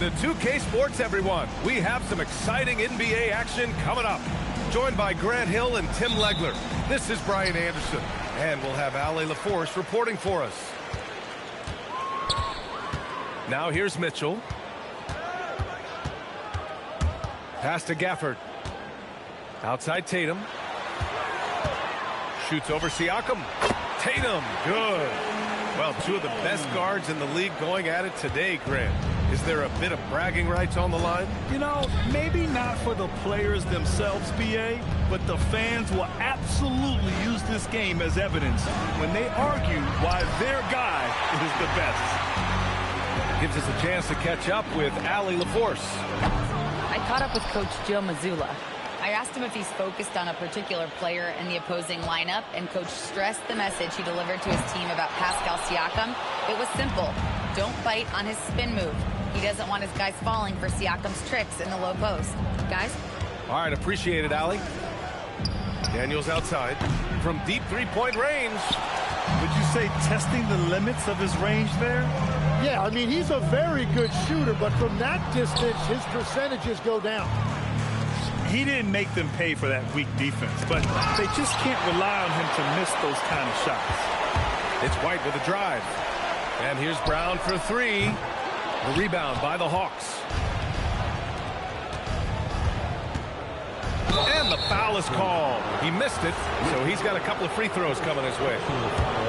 to 2K Sports, everyone. We have some exciting NBA action coming up. Joined by Grant Hill and Tim Legler. This is Brian Anderson. And we'll have Ali LaForce reporting for us. Now here's Mitchell. Pass to Gafford. Outside Tatum. Shoots over Siakam. Tatum, good. Well, two of the best guards in the league going at it today, Grant. Is there a bit of bragging rights on the line? You know, maybe not for the players themselves, BA, but the fans will absolutely use this game as evidence when they argue why their guy is the best. Gives us a chance to catch up with Ali LaForce. I caught up with Coach Joe Mazzulla. I asked him if he's focused on a particular player in the opposing lineup, and Coach stressed the message he delivered to his team about Pascal Siakam. It was simple. Don't bite on his spin move. He doesn't want his guys falling for Siakam's tricks in the low post. Guys? All right, appreciate it, Ali. Daniels outside from deep three-point range. Would you say testing the limits of his range there? Yeah, I mean, he's a very good shooter, but from that distance, his percentages go down. He didn't make them pay for that weak defense, but they just can't rely on him to miss those kind of shots. It's White with a drive. And here's Brown for three. The rebound by the Hawks. And the foul is called. He missed it, so he's got a couple of free throws coming his way.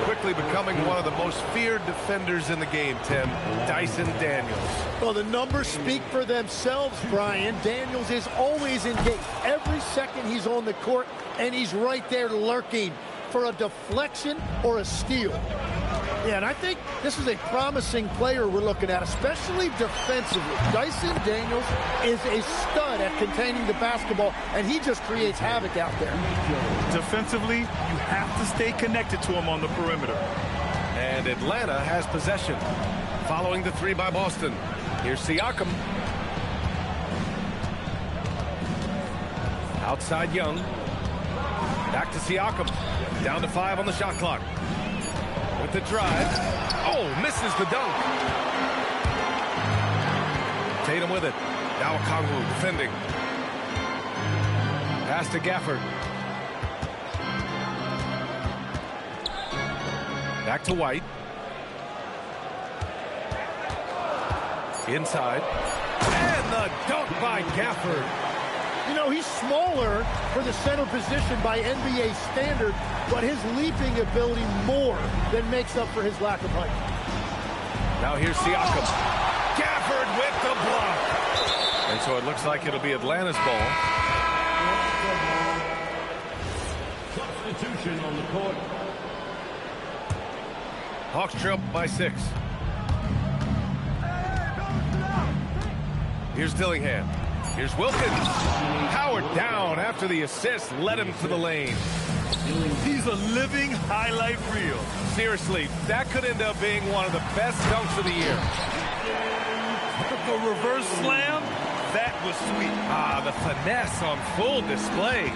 Quickly becoming one of the most feared defenders in the game, Tim. Dyson Daniels. Well, the numbers speak for themselves, Brian. Daniels is always engaged. Every second he's on the court, and he's right there lurking for a deflection or a steal. Yeah, and I think this is a promising player we're looking at, especially defensively. Dyson Daniels is a stud at containing the basketball, and he just creates havoc out there. Defensively, you have to stay connected to him on the perimeter. And Atlanta has possession. Following the three by Boston. Here's Siakam. Outside Young. Back to Siakam. Down to 5 on the shot clock. With the drive. Oh, misses the dunk. Tatum with it. Now Okongwu defending. Pass to Gafford. Back to White. Inside. And the dunk by Gafford. You know, he's smaller for the center position by NBA standard, but his leaping ability more than makes up for his lack of height. Now here's Siakam. Gafford with the block. And so it looks like it'll be Atlanta's ball. Substitution on the court. Hawks trail by 6. Here's Dillingham. Here's Wilkins. Powered down after the assist led him to the lane. He's a living highlight reel. Seriously, that could end up being one of the best dunks of the year. The reverse slam, that was sweet. Ah, the finesse on full display.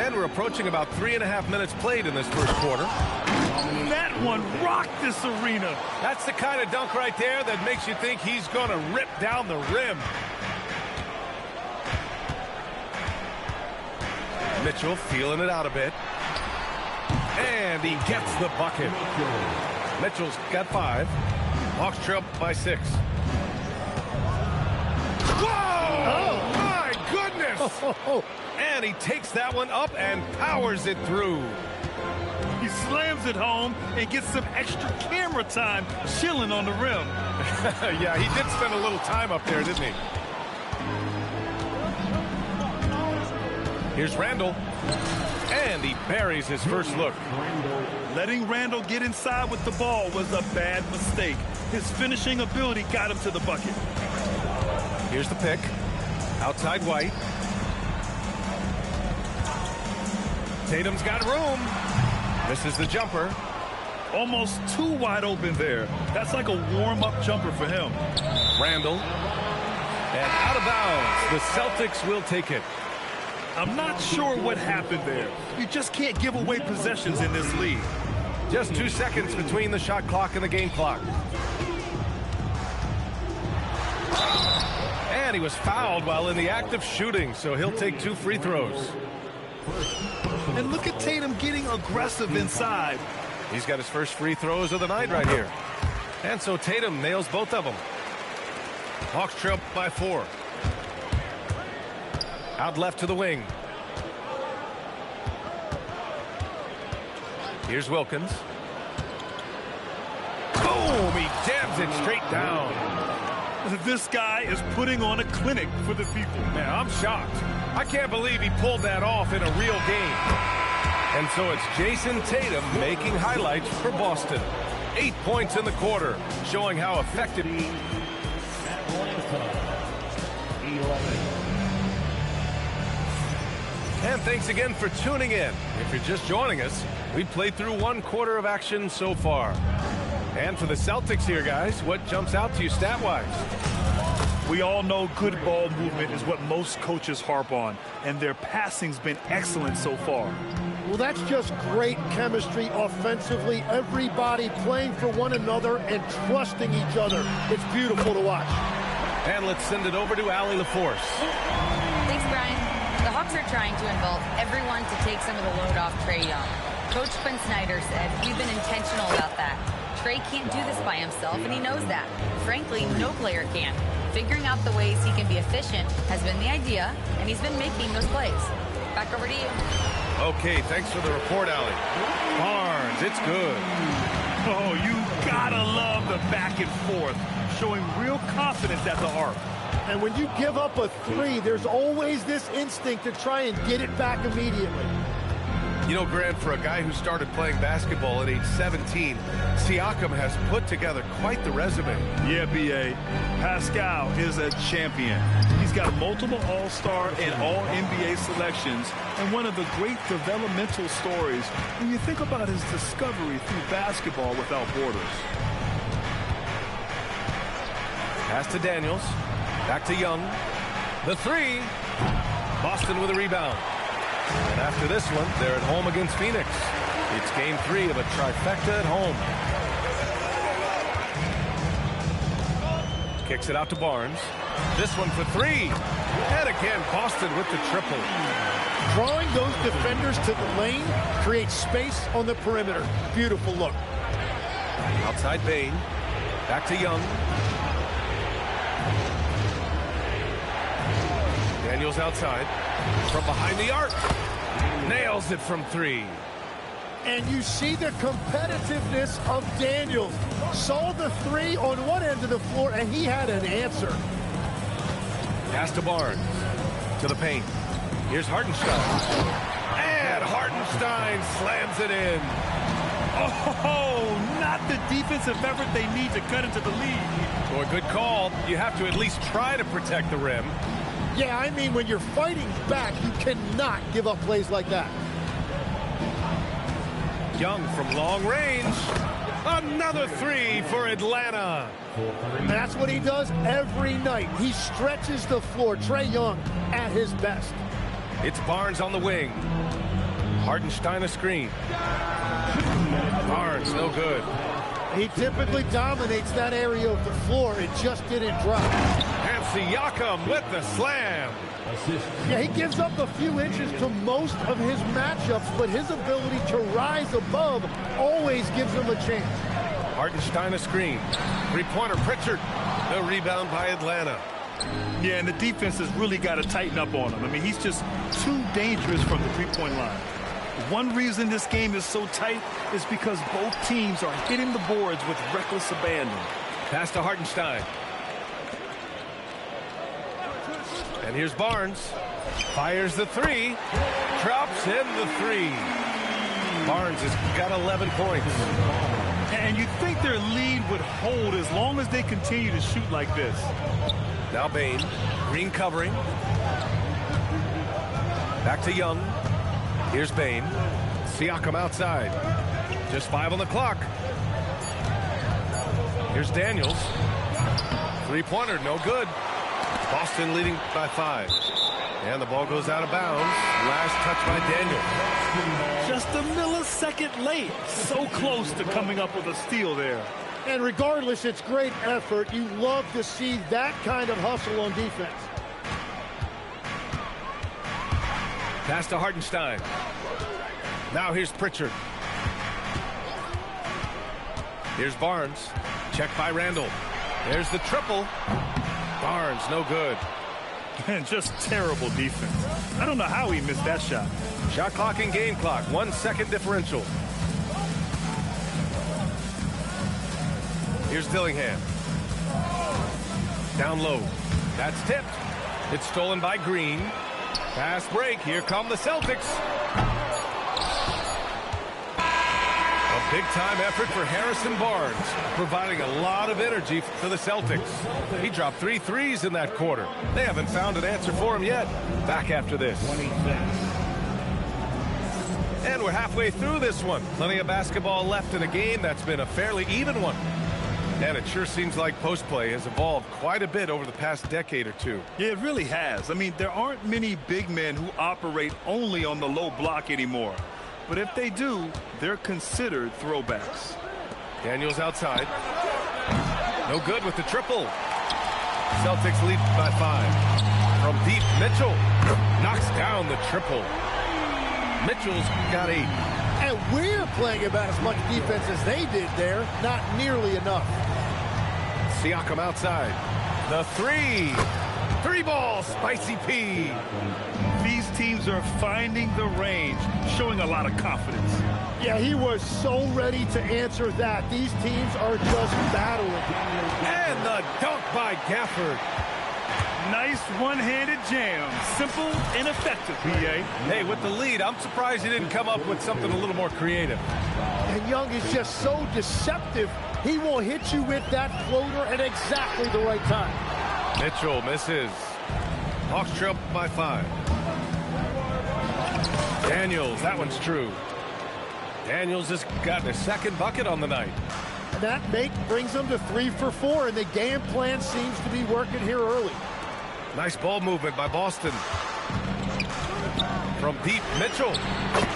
And we're approaching about 3.5 minutes played in this first quarter. That one rocked this arena. That's the kind of dunk right there that makes you think he's going to rip down the rim. Mitchell feeling it out a bit. And he gets the bucket. Mitchell's got 5. Hawks trail by 6. Whoa! Oh, my goodness! And he takes that one up and powers it through. He slams it home and gets some extra camera time chilling on the rim. Yeah, he did spend a little time up there, didn't he? Here's Randall. And he buries his first look. Letting Randall get inside with the ball was a bad mistake. His finishing ability got him to the bucket. Here's the pick. Outside White. Tatum's got room. Misses the jumper. Almost too wide open there. That's like a warm-up jumper for him. Randall. And out of bounds. The Celtics will take it. I'm not sure what happened there. You just can't give away possessions in this league. Just 2 seconds between the shot clock and the game clock. And he was fouled while in the act of shooting, so he'll take 2 free throws. And look at Tatum getting aggressive inside. He's got his first free throws of the night right here. And so Tatum nails both of them. Hawks trail by 4. Out left to the wing. Here's Wilkins. Boom! He jams it straight down. This guy is putting on a clinic for the people. Man, I'm shocked. I can't believe he pulled that off in a real game. And so it's Jason Tatum making highlights for Boston. 8 points in the quarter, showing how effective. And thanks again for tuning in. If you're just joining us, we've played through 1 quarter of action so far. And for the Celtics here, guys, what jumps out to you stat-wise? We all know good ball movement is what most coaches harp on, and their passing's been excellent so far. Well, that's just great chemistry offensively. Everybody playing for one another and trusting each other. It's beautiful to watch. And let's send it over to Allie LaForce. Thanks, Brian. The Hawks are trying to involve everyone to take some of the load off Trae Young. Coach Quinn Snyder said, "We've been intentional about that. Trae can't do this by himself, and he knows that. Frankly, no player can. Figuring out the ways he can be efficient has been the idea, and he's been making those plays." Back over to you. Okay, thanks for the report, Allie. Barnes, it's good. Oh, you gotta love the back and forth, showing real confidence at the arc. And when you give up a 3, there's always this instinct to try and get it back immediately. You know, Grant, for a guy who started playing basketball at age 17, Siakam has put together quite the resume. Yeah, B.A. Pascal is a champion. He's got multiple All-Star and All-NBA selections, and one of the great developmental stories when you think about his discovery through basketball without borders. Pass to Daniels. Back to Young. The 3. Boston with a rebound. And after this one, they're at home against Phoenix. It's game 3 of a trifecta at home. Kicks it out to Barnes. This one for 3. And again, Boston with the triple. Drawing those defenders to the lane creates space on the perimeter. Beautiful look. Outside Bain. Back to Young. Daniels outside. From behind the arc. Nails it from 3. And you see the competitiveness of Daniels. Saw the 3 on one end of the floor, and he had an answer. Pass to Barnes. To the paint. Here's Hartenstein. And Hartenstein slams it in. Oh, not the defensive effort they need to cut into the lead. Boy, good call. You have to at least try to protect the rim. Yeah, I mean, when you're fighting back, you cannot give up plays like that. Young from long range. Another 3 for Atlanta. And that's what he does every night. He stretches the floor. Trae Young at his best. It's Barnes on the wing. Hartenstein a screen. Barnes, no good. He typically dominates that area of the floor. It just didn't drop. And Siakam with the slam. Yeah, he gives up a few inches to most of his matchups, but his ability to rise above always gives him a chance. Hartenstein a screen. 3-pointer Pritchard. No rebound by Atlanta. Yeah, and the defense has really got to tighten up on him. I mean, he's just too dangerous from the three-point line. One reason this game is so tight is because both teams are hitting the boards with reckless abandon. Pass to Hartenstein. And here's Barnes. Fires the 3. Drops in the 3. Barnes has got 11 points. And you think their lead would hold as long as they continue to shoot like this. Now Bain. Green covering. Back to Young. Here's Bain. Siakam outside. Just 5 on the clock. Here's Daniels. 3-pointer, no good. Boston leading by 5. And the ball goes out of bounds. Last touch by Daniel. Just a millisecond late. So close to coming up with a steal there. And regardless, it's great effort. You love to see that kind of hustle on defense. Pass to Hartenstein. Now here's Pritchard. Here's Barnes. Check by Randall. There's the triple. Barnes, no good. And just terrible defense. I don't know how he missed that shot. Shot clock and game clock. 1 second differential. Here's Dillingham. Down low. That's tipped. It's stolen by Green. Fast break. Here come the Celtics. A big-time effort for Harrison Barnes, providing a lot of energy for the Celtics. He dropped 3 threes in that quarter. They haven't found an answer for him yet. Back after this. And we're halfway through this one. Plenty of basketball left in a game that's been a fairly even one. And it sure seems like post play has evolved quite a bit over the past decade or two. Yeah, it really has. I mean, there aren't many big men who operate only on the low block anymore. But if they do, they're considered throwbacks. Daniels outside. No good with the triple. Celtics lead by 5. From deep, Mitchell knocks down the triple. Mitchell's got 8. And we're playing about as much defense as they did there. Not nearly enough. Siakam outside. The 3. 3 ball, Spicy P. These teams are finding the range, showing a lot of confidence. Yeah, he was so ready to answer that. These teams are just battling. And the dunk by Gafford. Nice one-handed jam. Simple and effective, B.A. Hey, with the lead, I'm surprised he didn't come up with something a little more creative. And Young is just so deceptive. He will hit you with that floater at exactly the right time. Mitchell misses. Hawks trail by 5. Daniels, that one's true. Daniels has gotten a second bucket on the night. And that make brings them to 3 for 4, and the game plan seems to be working here early. Nice ball movement by Boston. From deep, Mitchell.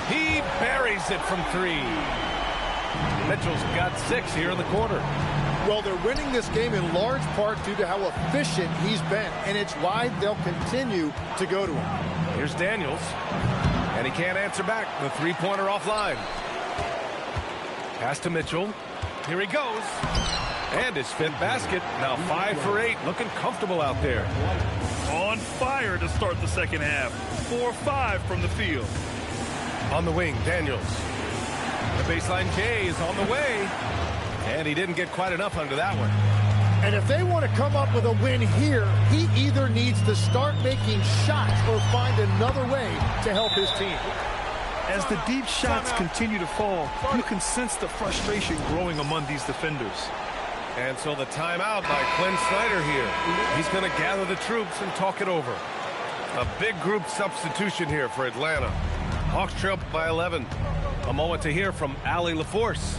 He buries it from 3. Mitchell's got 6 here in the quarter. Well, they're winning this game in large part due to how efficient he's been, and it's why they'll continue to go to him. Here's Daniels, and he can't answer back. The three-pointer offline. Pass to Mitchell. Here he goes. And his 5th basket. Now 5 for 8. Looking comfortable out there. On fire to start the second half. 4-5 from the field. On the wing, Daniels. The baseline J is on the way. And he didn't get quite enough under that one. And if they want to come up with a win here, he either needs to start making shots or find another way to help his team. As the deep shots continue to fall, you can sense the frustration growing among these defenders. And so the timeout by Quinn Snyder here. He's going to gather the troops and talk it over. A big group substitution here for Atlanta. Hawks trail by 11. A moment to hear from Allie LaForce.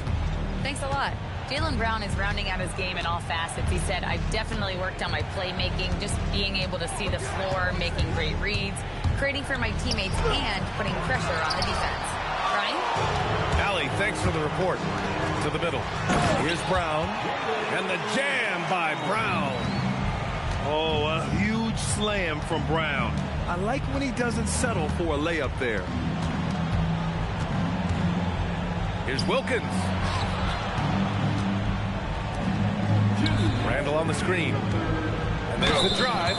Thanks a lot. Jaylen Brown is rounding out his game in all facets. He said, I've definitely worked on my playmaking, just being able to see the floor, making great reads, creating for my teammates, and putting pressure on the defense. Brian? Allie, thanks for the report. To the middle. Here's Brown. And the jam by Brown. Oh, a huge slam from Brown. I like when he doesn't settle for a layup there. Here's Wilkins. Randall on the screen. And there's the drive.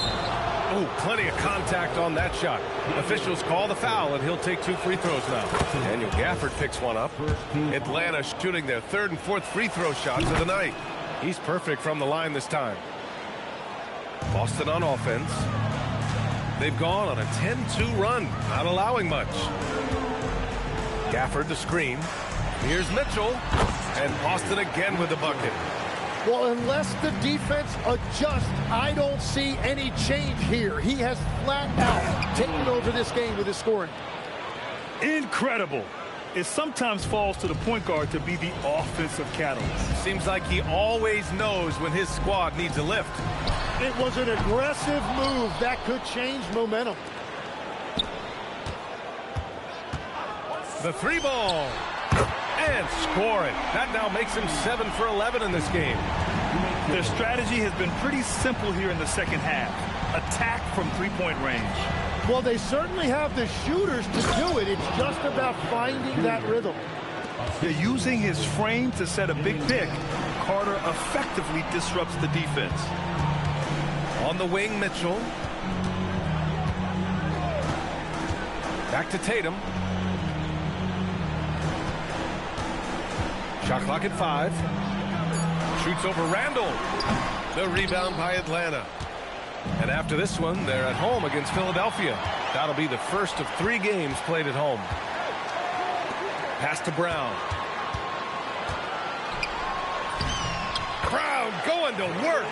Oh, plenty of contact on that shot. Officials call the foul, and he'll take 2 free throws now. Daniel Gafford picks one up. Atlanta shooting their 3rd and 4th free throw shots of the night. He's perfect from the line this time. Boston on offense. They've gone on a 10-2 run, not allowing much. Gafford the screen. Here's Mitchell. And Boston again with the bucket. Well, unless the defense adjusts, I don't see any change here. He has flat out taken over this game with his scoring. Incredible. It sometimes falls to the point guard to be the offensive catalyst. Seems like he always knows when his squad needs a lift. It was an aggressive move that could change momentum. The three ball. And score it. That now makes him 7 for 11 in this game. Their strategy has been pretty simple here in the second half. Attack from three-point range. Well, they certainly have the shooters to do it. It's just about finding that rhythm. They're using his frame to set a big pick. Carter effectively disrupts the defense. On the wing, Mitchell. Back to Tatum. Shot clock at 5. Shoots over Randall. The rebound by Atlanta. And after this one, they're at home against Philadelphia. That'll be the first of 3 games played at home. Pass to Brown. Brown going to work.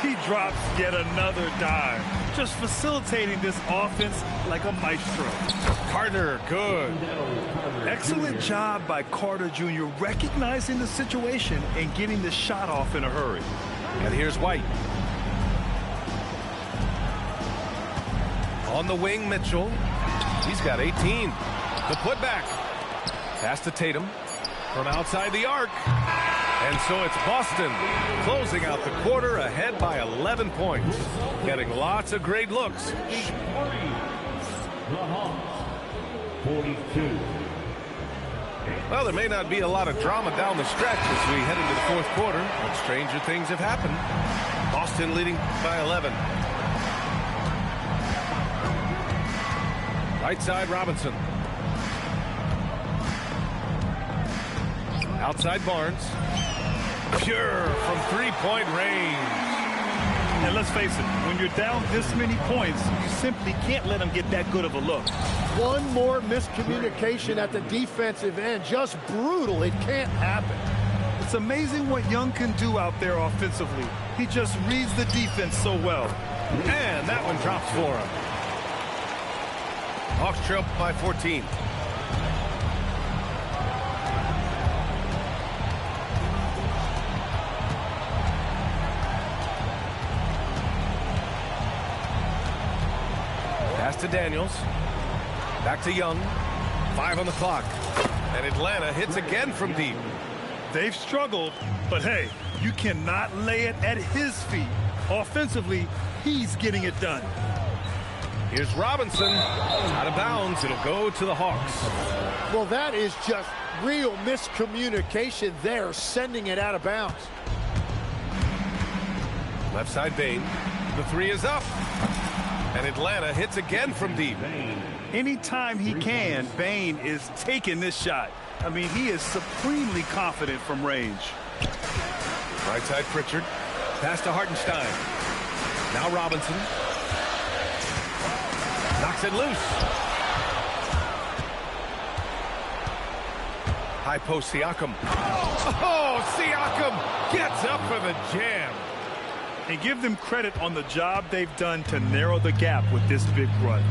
He drops yet another dime, just facilitating this offense like a maestro. Carter, good. Excellent job by Carter Jr. recognizing the situation and getting the shot off in a hurry. And here's White. On the wing, Mitchell. He's got 18. The putback. Pass to Tatum from outside the arc. And so it's Boston closing out the quarter ahead by 11 points. Getting lots of great looks. 42. Well, there may not be a lot of drama down the stretch as we head into the fourth quarter, but stranger things have happened. Boston leading by 11. Right side, Robinson. Outside, Barnes. Pure from three-point range. And let's face it, when you're down this many points, you simply can't let them get that good of a look. One more miscommunication at the defensive end. Just brutal. It can't happen. It's amazing what Young can do out there offensively. He just reads the defense so well. And that one drops for him. Hawks trail by 14. Pass to Daniels. Back to Young. 5 on the clock. And Atlanta hits again from deep. They've struggled, but hey, you cannot lay it at his feet. Offensively, he's getting it done. Here's Robinson. Out of bounds. It'll go to the Hawks. Well, that is just real miscommunication there, sending it out of bounds. Left side, Bain. The three is up. And Atlanta hits again from deep. Anytime he can, Bain is taking this shot. I mean, he is supremely confident from range. Right side, Pritchard. Pass to Hartenstein. Now Robinson. Knocks it loose. High post, Siakam. Oh, Siakam gets up for the jam. And give them credit on the job they've done to narrow the gap with this big run.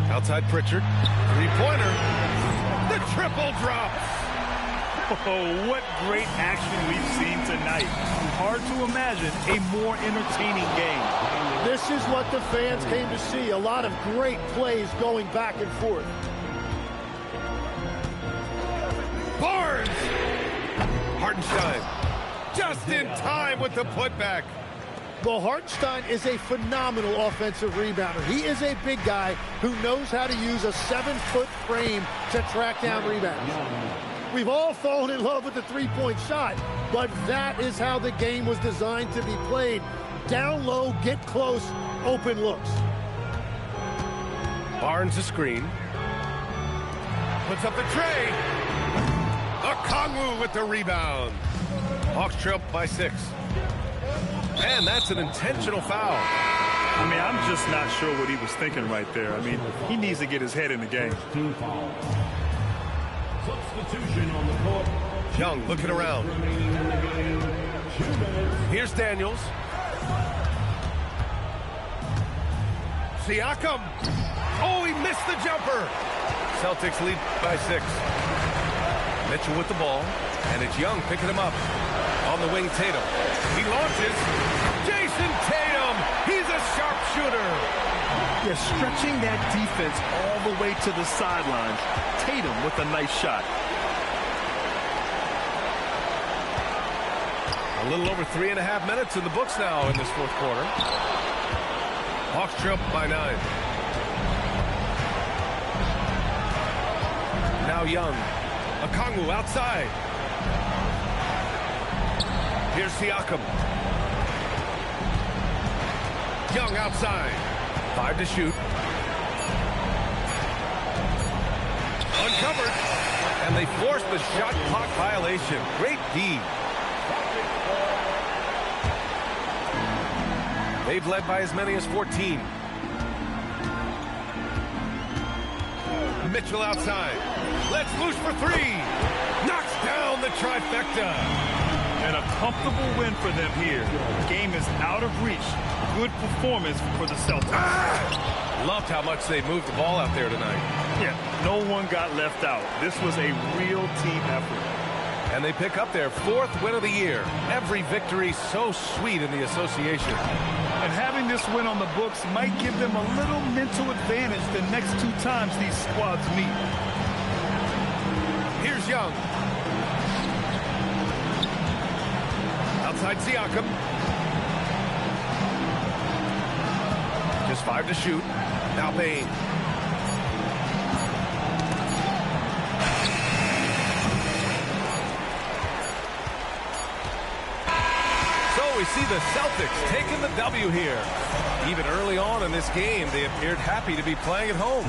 Outside Pritchard. Three-pointer. The triple drops. Oh, what great action we've seen tonight. Hard to imagine a more entertaining game. This is what the fans came to see. A lot of great plays going back and forth. Barnes. Hartenstein. Just in time with the putback. Well, Hartenstein is a phenomenal offensive rebounder. He is a big guy who knows how to use a 7-foot frame to track down rebounds. We've all fallen in love with the three-point shot, but that is how the game was designed to be played. Down low, get close, open looks. Barnes a screen. Puts up the tray. Okongwu with the rebound. Hawks trail by 6. And that's an intentional foul. I mean, I'm just not sure what he was thinking right there. I mean, he needs to get his head in the game. Substitution on the court. Young looking around. Here's Daniels. Siakam. Oh, he missed the jumper. Celtics lead by 6. Mitchell with the ball. And it's Young picking him up. On the wing, Tatum. He launches. Jason Tatum. He's a sharpshooter. Yeah, stretching that defense all the way to the sidelines. Tatum with a nice shot. A little over 3.5 minutes in the books now in this fourth quarter. Hawks trail by 9. Now Young. Okongwu outside. Here's Siakam. Young outside. 5 to shoot. Uncovered. And they forced the shot clock violation. Great D. They've led by as many as 14. Mitchell outside. Let's loose for 3. Knocks down the trifecta. And a comfortable win for them here. Game is out of reach. Good performance for the Celtics. Loved how much they moved the ball out there tonight. Yeah, no one got left out. This was a real team effort. And they pick up their 4th win of the year. Every victory so sweet in the association. And having this win on the books might give them a little mental advantage the next 2 times these squads meet. Here's Young. Outside Siakam. Just 5 to shoot. Now Bane. We see the Celtics taking the W here. Even early on in this game, they appeared happy to be playing at home.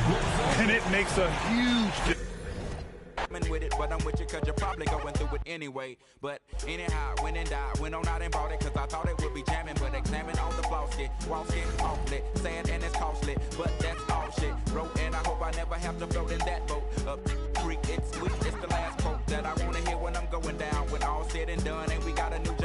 And it makes a huge difference. With it, but I'm with you because you're probably going through it anyway. But anyhow, went and died, went on out and bought it because I thought it would be jamming. But examine all the flaws, walls get awfully sad and it's costly. But that's all shit. Wrote and I hope I never have to float in that boat. Up creek, it's sweet, it's the last quote that I want to hear when I'm going down. When all said and done, and we got a new